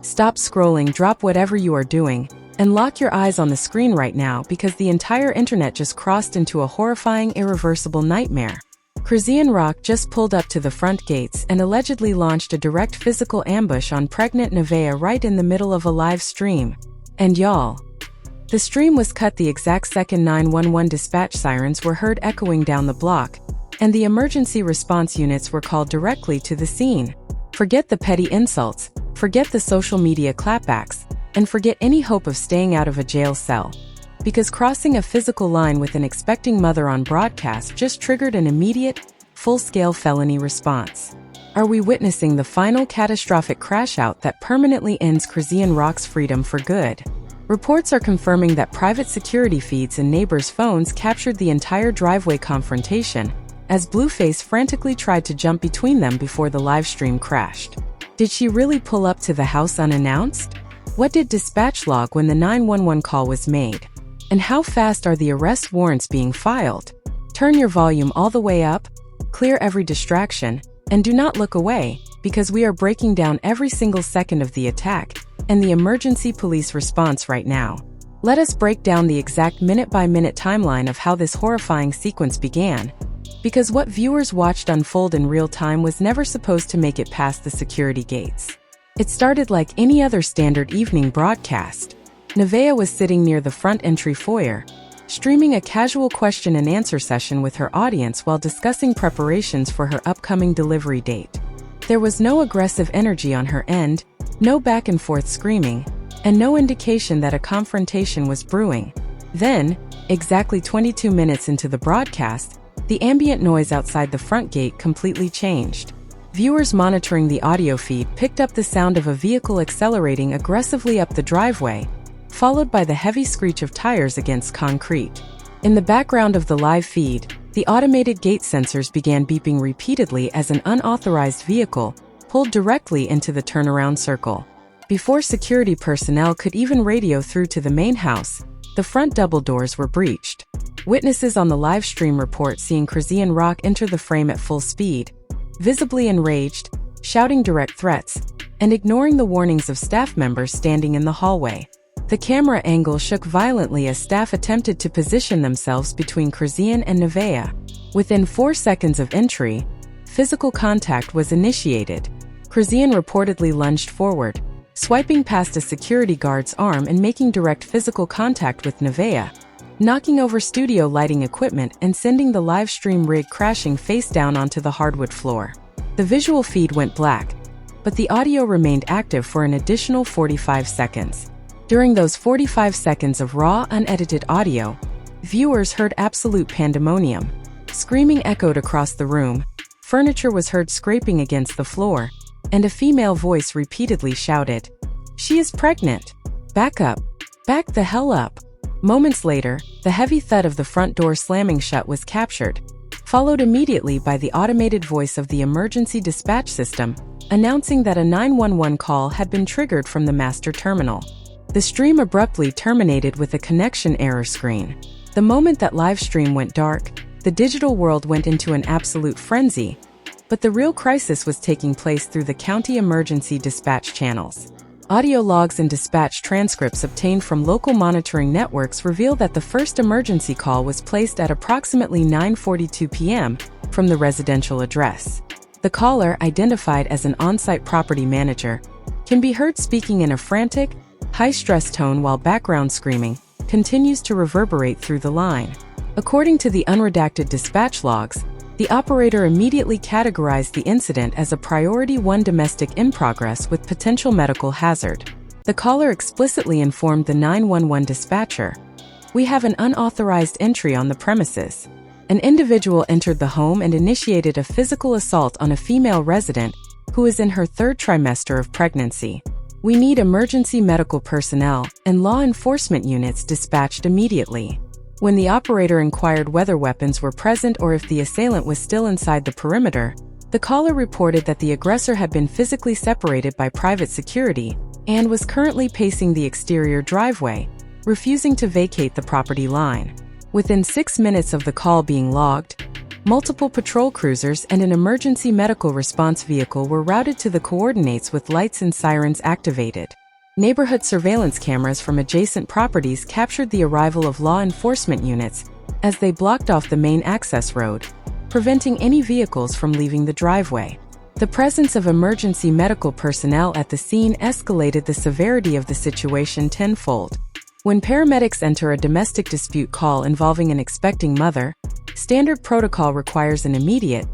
Stop scrolling, drop whatever you are doing, and lock your eyes on the screen right now because the entire internet just crossed into a horrifying, irreversible nightmare. Chrisean Rock just pulled up to the front gates and allegedly launched a direct physical ambush on pregnant Nevaeh right in the middle of a live stream. And y'all, the stream was cut the exact second 911 dispatch sirens were heard echoing down the block, and the emergency response units were called directly to the scene. Forget the petty insults, forget the social media clapbacks, and forget any hope of staying out of a jail cell. Because crossing a physical line with an expecting mother on broadcast just triggered an immediate, full-scale felony response. Are we witnessing the final catastrophic crash-out that permanently ends Chrisean Rock's freedom for good? Reports are confirming that private security feeds and neighbors' phones captured the entire driveway confrontation, as Blueface frantically tried to jump between them before the live stream crashed. Did she really pull up to the house unannounced? What did dispatch log when the 911 call was made? And how fast are the arrest warrants being filed? Turn your volume all the way up, clear every distraction, and do not look away, because we are breaking down every single second of the attack and the emergency police response right now. Let us break down the exact minute-by-minute timeline of how this horrifying sequence began, because what viewers watched unfold in real time was never supposed to make it past the security gates. It started like any other standard evening broadcast. Nevaeh was sitting near the front entry foyer, streaming a casual question and answer session with her audience while discussing preparations for her upcoming delivery date. There was no aggressive energy on her end, no back and forth screaming, and no indication that a confrontation was brewing. Then, exactly 22 minutes into the broadcast, the ambient noise outside the front gate completely changed. Viewers monitoring the audio feed picked up the sound of a vehicle accelerating aggressively up the driveway, followed by the heavy screech of tires against concrete. In the background of the live feed, the automated gate sensors began beeping repeatedly as an unauthorized vehicle pulled directly into the turnaround circle. Before security personnel could even radio through to the main house, the front double doors were breached. Witnesses on the live stream report seeing Chrisean Rock enter the frame at full speed, visibly enraged, shouting direct threats, and ignoring the warnings of staff members standing in the hallway. The camera angle shook violently as staff attempted to position themselves between Chrisean and Nevaeh. Within 4 seconds of entry, physical contact was initiated. Chrisean reportedly lunged forward, swiping past a security guard's arm and making direct physical contact with Nevaeh, knocking over studio lighting equipment and sending the live stream rig crashing face down onto the hardwood floor. The visual feed went black, but the audio remained active for an additional 45 seconds. During those 45 seconds of raw, unedited audio, viewers heard absolute pandemonium. Screaming echoed across the room, furniture was heard scraping against the floor, and a female voice repeatedly shouted, "She is pregnant! Back up! Back the hell up!" Moments later, the heavy thud of the front door slamming shut was captured, followed immediately by the automated voice of the emergency dispatch system, announcing that a 911 call had been triggered from the master terminal. The stream abruptly terminated with a connection error screen. The moment that live stream went dark, the digital world went into an absolute frenzy, but the real crisis was taking place through the county emergency dispatch channels. Audio logs and dispatch transcripts obtained from local monitoring networks reveal that the first emergency call was placed at approximately 9:42 p.m. from the residential address. The caller, identified as an on-site property manager, can be heard speaking in a frantic, high-stress tone while background screaming continues to reverberate through the line. According to the unredacted dispatch logs, the operator immediately categorized the incident as a Priority 1 domestic in progress with potential medical hazard. The caller explicitly informed the 911 dispatcher, "We have an unauthorized entry on the premises. An individual entered the home and initiated a physical assault on a female resident who is in her 3rd trimester of pregnancy. We need emergency medical personnel and law enforcement units dispatched immediately." When the operator inquired whether weapons were present or if the assailant was still inside the perimeter, the caller reported that the aggressor had been physically separated by private security and was currently pacing the exterior driveway, refusing to vacate the property line. Within 6 minutes of the call being logged, Multiple patrol cruisers and an emergency medical response vehicle were routed to the coordinates with lights and sirens activated. Neighborhood surveillance cameras from adjacent properties captured the arrival of law enforcement units as they blocked off the main access road, preventing any vehicles from leaving the driveway. The presence of emergency medical personnel at the scene escalated the severity of the situation tenfold. When paramedics enter a domestic dispute call involving an expecting mother, standard protocol requires an immediate,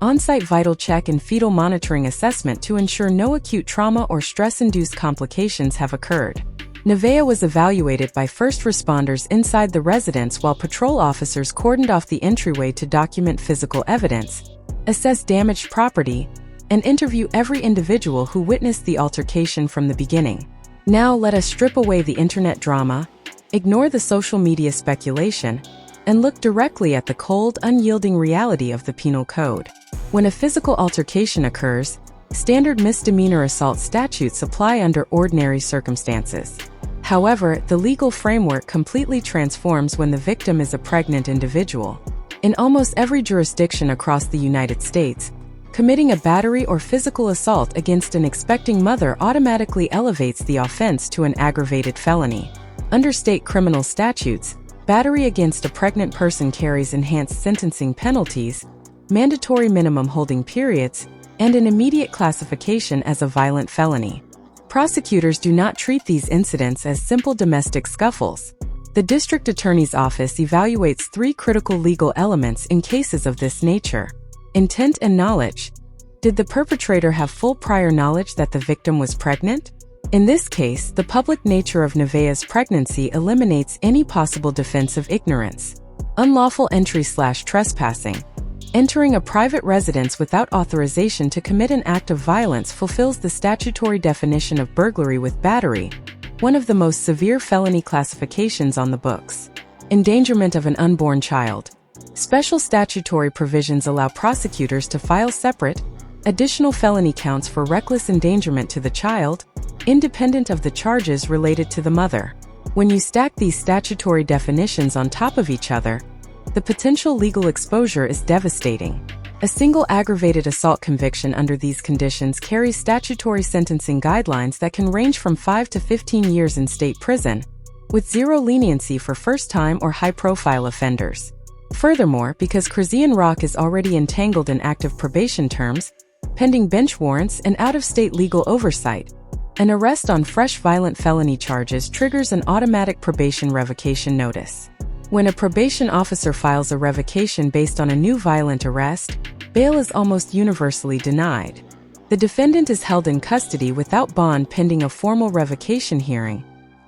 on-site vital check and fetal monitoring assessment to ensure no acute trauma or stress-induced complications have occurred. Nevaeh was evaluated by first responders inside the residence while patrol officers cordoned off the entryway to document physical evidence, assess damaged property, and interview every individual who witnessed the altercation from the beginning. Now let us strip away the internet drama, ignore the social media speculation, and look directly at the cold, unyielding reality of the penal code. When a physical altercation occurs, standard misdemeanor assault statutes apply under ordinary circumstances. However, the legal framework completely transforms when the victim is a pregnant individual. In almost every jurisdiction across the United States, committing a battery or physical assault against an expecting mother automatically elevates the offense to an aggravated felony. Under state criminal statutes, battery against a pregnant person carries enhanced sentencing penalties, mandatory minimum holding periods, and an immediate classification as a violent felony. Prosecutors do not treat these incidents as simple domestic scuffles. The district attorney's office evaluates three critical legal elements in cases of this nature: intent and knowledge. Did the perpetrator have full prior knowledge that the victim was pregnant? In this case, the public nature of Nevaeh's pregnancy eliminates any possible defense of ignorance. Unlawful entry/trespassing. Entering a private residence without authorization to commit an act of violence fulfills the statutory definition of burglary with battery, one of the most severe felony classifications on the books. Endangerment of an unborn child. Special statutory provisions allow prosecutors to file separate, additional felony counts for reckless endangerment to the child, independent of the charges related to the mother. When you stack these statutory definitions on top of each other, the potential legal exposure is devastating. A single aggravated assault conviction under these conditions carries statutory sentencing guidelines that can range from 5 to 15 years in state prison, with zero leniency for first-time or high-profile offenders. Furthermore, because Chrisean is already entangled in active probation terms, pending bench warrants and out-of-state legal oversight, an arrest on fresh violent felony charges triggers an automatic probation revocation notice. When a probation officer files a revocation based on a new violent arrest, bail is almost universally denied. The defendant is held in custody without bond pending a formal revocation hearing,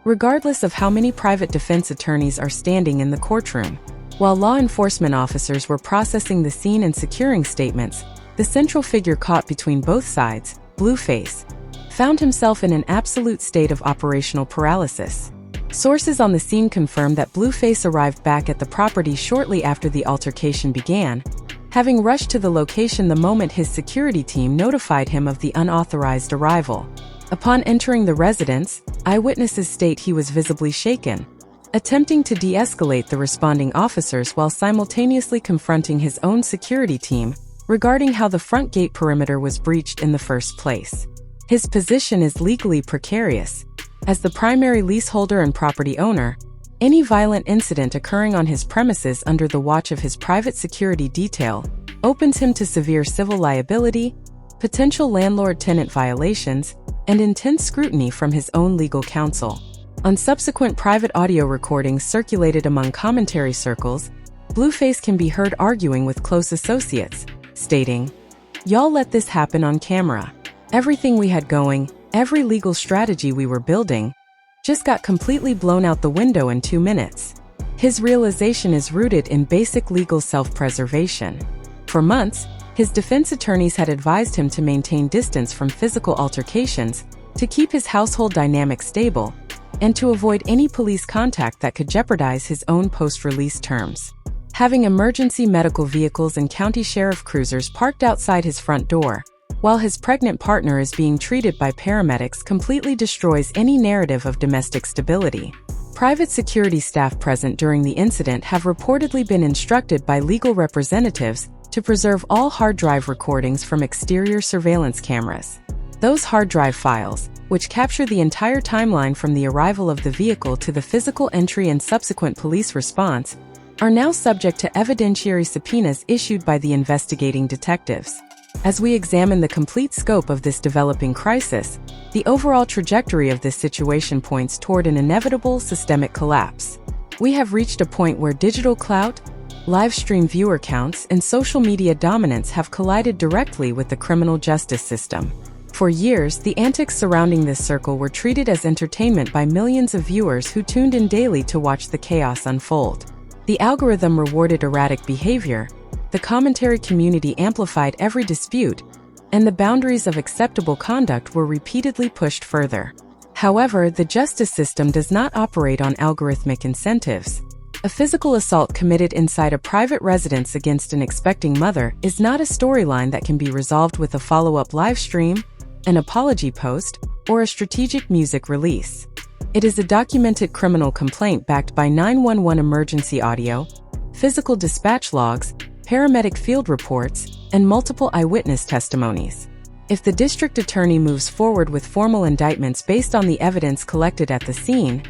regardless of how many private defense attorneys are standing in the courtroom. While law enforcement officers were processing the scene and securing statements, the central figure caught between both sides, Blueface, found himself in an absolute state of operational paralysis. Sources on the scene confirmed that Blueface arrived back at the property shortly after the altercation began, having rushed to the location the moment his security team notified him of the unauthorized arrival. Upon entering the residence, eyewitnesses state he was visibly shaken, attempting to de-escalate the responding officers while simultaneously confronting his own security team regarding how the front gate perimeter was breached in the first place. His position is legally precarious. As the primary leaseholder and property owner, any violent incident occurring on his premises under the watch of his private security detail opens him to severe civil liability, potential landlord-tenant violations, and intense scrutiny from his own legal counsel. On subsequent private audio recordings circulated among commentary circles, Blueface can be heard arguing with close associates, stating, "Y'all let this happen on camera. Everything we had going, every legal strategy we were building, just got completely blown out the window in 2 minutes." His realization is rooted in basic legal self-preservation. For months, his defense attorneys had advised him to maintain distance from physical altercations, to keep his household dynamic stable, and to avoid any police contact that could jeopardize his own post-release terms. Having emergency medical vehicles and county sheriff cruisers parked outside his front door, while his pregnant partner is being treated by paramedics, completely destroys any narrative of domestic stability. Private security staff present during the incident have reportedly been instructed by legal representatives to preserve all hard drive recordings from exterior surveillance cameras. Those hard drive files, which capture the entire timeline from the arrival of the vehicle to the physical entry and subsequent police response, are now subject to evidentiary subpoenas issued by the investigating detectives. As we examine the complete scope of this developing crisis, the overall trajectory of this situation points toward an inevitable systemic collapse. We have reached a point where digital clout, live stream viewer counts, and social media dominance have collided directly with the criminal justice system. For years, the antics surrounding this circle were treated as entertainment by millions of viewers who tuned in daily to watch the chaos unfold. The algorithm rewarded erratic behavior, the commentary community amplified every dispute, and the boundaries of acceptable conduct were repeatedly pushed further. However, the justice system does not operate on algorithmic incentives. A physical assault committed inside a private residence against an expecting mother is not a storyline that can be resolved with a follow-up live stream, an apology post, or a strategic music release. It is a documented criminal complaint backed by 911 emergency audio, physical dispatch logs, paramedic field reports, and multiple eyewitness testimonies. If the district attorney moves forward with formal indictments based on the evidence collected at the scene,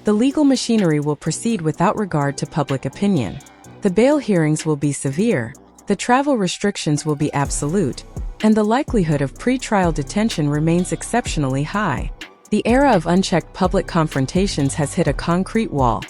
the legal machinery will proceed without regard to public opinion. The bail hearings will be severe, the travel restrictions will be absolute, and the likelihood of pre-trial detention remains exceptionally high. The era of unchecked public confrontations has hit a concrete wall,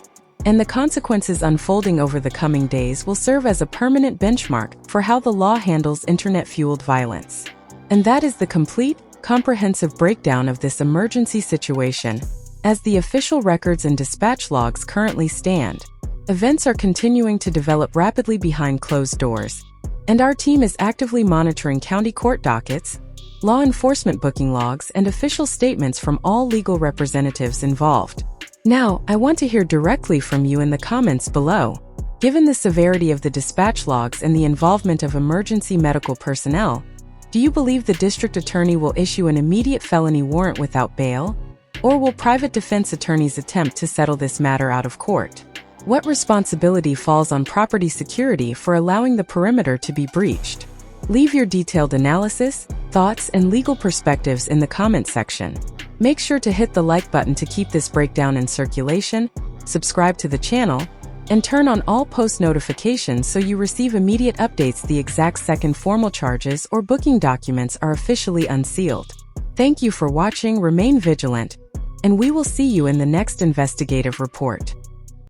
and the consequences unfolding over the coming days will serve as a permanent benchmark for how the law handles internet-fueled violence. And that is the complete, comprehensive breakdown of this emergency situation. As the official records and dispatch logs currently stand, events are continuing to develop rapidly behind closed doors, and our team is actively monitoring county court dockets, law enforcement booking logs, and official statements from all legal representatives involved. Now, I want to hear directly from you in the comments below. Given the severity of the dispatch logs and the involvement of emergency medical personnel, do you believe the district attorney will issue an immediate felony warrant without bail? Or will private defense attorneys attempt to settle this matter out of court? What responsibility falls on property security for allowing the perimeter to be breached? Leave your detailed analysis, thoughts, and legal perspectives in the comment section. Make sure to hit the like button to keep this breakdown in circulation, subscribe to the channel, and turn on all post notifications so you receive immediate updates the exact second formal charges or booking documents are officially unsealed. Thank you for watching, remain vigilant, and we will see you in the next investigative report.